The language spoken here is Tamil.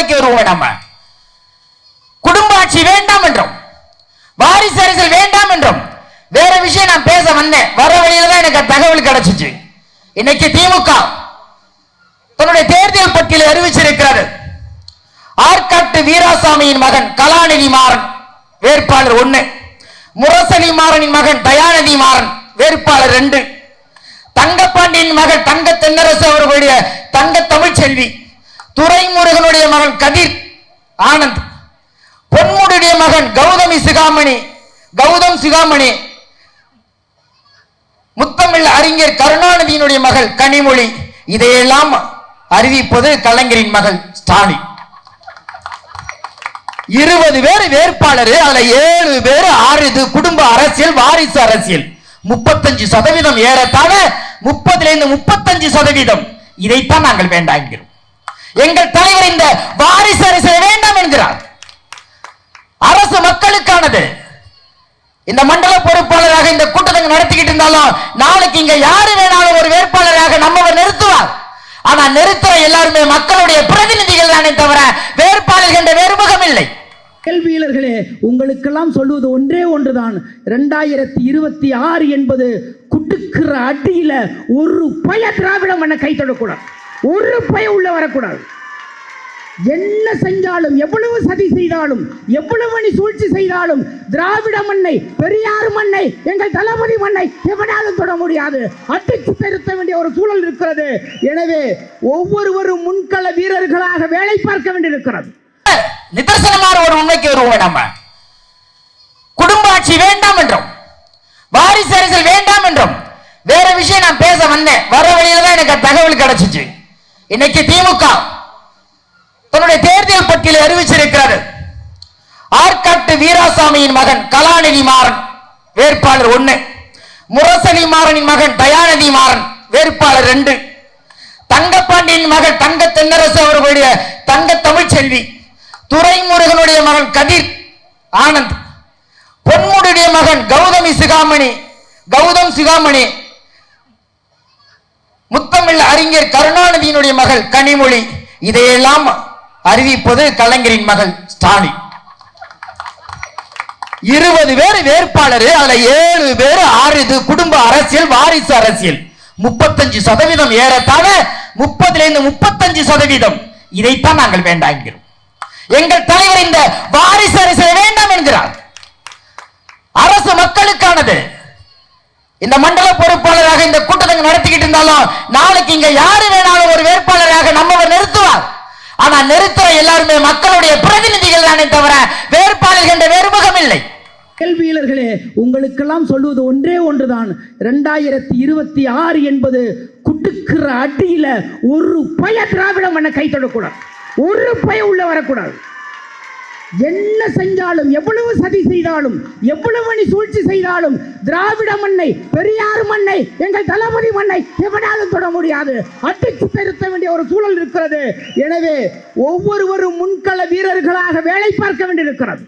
உண்மைக்கு வருவோம். நம்ம குடும்ப ஆட்சி வேண்டாம் என்றும் வாரிசு அரசியல் வேண்டாம் என்றும் வேற விஷயம் நான் பேச வந்தேன். வர வழியில தான் எனக்கு தகவல் கிடைச்சிச்சு. இன்னைக்கு திமுக தன்னுடைய தேர்தல் பட்டியலை அறிவிச்சிருக்கிறது. ஆற்காட்டு வீராசாமியின் மகன் கலாநிதி மாறன் வேட்பாளர் 1, முரசலி மாறனின் மகன் தயாநிதி மாறன் வேட்பாளர் 2, தங்கப்பாண்டியின் மகன் தங்க தென்னரசு அவர்களுடைய தங்க தமிழ்ச்செல்வி, துரைமுருகனுடைய மகன் கதிர் ஆனந்த், பொன்முடியுடைய மகன் கௌதம் சிகாமணி, முத்தமிழ் அறிஞர் கருணாநிதியினுடைய மகள் கனிமொழி. இதையெல்லாம் அறிவிப்பது கலைஞரின் மகள் ஸ்டாலின். 20 பேர் வேட்பாளர், அதுல 7 பேர் ஆறுது குடும்ப அரசியல், வாரிசு அரசியல். 35% ஏறத்தாழ 30-35%. இதைத்தான் நாங்கள் வேண்டாம். எங்கள் தலைவர் இந்த வாரிசு அரசியல் வேண்டாம் என்கிறார். அரசு மக்களுக்கானது. இந்த மண்டல பொறுப்பாளராக இந்த கூட்டத்தை நடத்திக்கிட்டு இருந்தாலும் நாளைக்கு இங்க யாரு வேணாலும் ஒரு வேட்பாளராக நம்மவர் நிறுத்துவார். ஆனா நிறுத்துற எல்லாருமே மக்களுடைய பிரதிநிதிகள் தானே தவிர வேட்பாளர்கள் என்ற வேறுமுகம் இல்லை. கேள்வியாளர்களே, உங்களுக்கெல்லாம் சொல்லுவது ஒன்றே ஒன்றுதான். 2026 என்பது குடுக்கிற அடியில ஒரு பய திராவிட மண்ணை கை தொடக்கூடாது, ஒரு பய உள்ள வரக்கூடாது. என்ன செஞ்சாலும், எவ்வளவு சதி செய்தாலும், எவ்வளவு நீ சூழ்ச்சி செய்தாலும் திராவிட மண்ணை, பெரியார் மண்ணை, எங்கள் தளபதி மண்ணை எவனாலும் தொட முடியாது. அடித்து திருத்த வேண்டிய ஒரு சூழல் இருக்கிறது. எனவே ஒவ்வொருவரும் முன்கள வீரர்களாக வேலை பார்க்க வேண்டியிருக்கிறது. நிதர்சனமான ஒரு உண்மைக்கு வருவோம். நம்ம குடும்ப ஆட்சி வேண்டாம் என்றும் வாரிசு அரசியல் வேண்டாம் என்றும் வேற விஷயம் நான் பேச வந்தேன். வர வழியில தான் எனக்கு தகவல் கிடைச்சிச்சு. இன்னைக்கு திமுக தன்னுடைய தேர்தல் பட்டியலை அறிவிச்சிருக்கிறது. ஆற்காட்டு வீராசாமியின் மகன் கலாநிதி மாறன் வேட்பாளர் 1, முரசலி மாறனின் மகன் தயாநிதி மாறன் வேட்பாளர் 2, தங்கப்பாண்டியின் மகன் தங்க தென்னரசு அவர்களுடைய தங்க தமிழ்ச்செல்வி, துரைமுருகனுடைய மகன் கதிர் ஆனந்த், பொன்முடியுடைய மகன் கௌதம் சிகாமணி, முத்தமிழ் அறிஞர் கருணாநிதியினுடைய மகள் கனிமொழி. இதையெல்லாம் அறிவிப்பது கலைஞரின் மகள் ஸ்டாலின். 20 பேர் வேட்பாளர், அதுல 7 பேர் ஆறுது குடும்ப அரசியல், வாரிசு அரசியல். 35% ஏறத்தாழ 30-35%. இதைத்தான் நாங்கள் வேண்டாம். எங்கள் தலைவர் இந்த வாரிசு அரசியல் வேண்டாம் என்கிறார். அரசு மக்களுக்கானது. இந்த மண்டல பொறுப்பாளராக இந்த கூட்டத்தை நடத்திக்கிட்டு இருந்தாலும் நாளைக்கு இங்க யாரு வேணாலும் ஒரு வேட்பாளராக நம்மவர் நிறுத்துவார். ஆனா நிறுத்துற எல்லாருமே மக்களுடைய பிரதிநிதிகள் தானே தவிர வேட்பாளர்கள் என்ற வேறுமுகம் இல்லை. கேள்வியாளர்களே, உங்களுக்கெல்லாம் சொல்லுவது ஒன்றே ஒன்றுதான். 2026 என்பது குடுக்கிற அடியில ஒரு பய திராவிட மண்ணை கை தொடக்கூடாது, ஒரு பய உள்ள வரக்கூடாது. என்ன செஞ்சாலும், எவ்வளவு சதி செய்தாலும், எவ்வளவு நீ சூழ்ச்சி செய்தாலும் திராவிட மண்ணை, பெரியார் மண்ணை, எங்கள் தளபதி மண்ணை எவனாலும் தொட முடியாது. அடித்து திருத்த வேண்டிய ஒரு சூழல் இருக்கிறது. எனவே ஒவ்வொருவரும் முன்கள வீரர்களாக வேலை பார்க்க வேண்டியிருக்கிறது.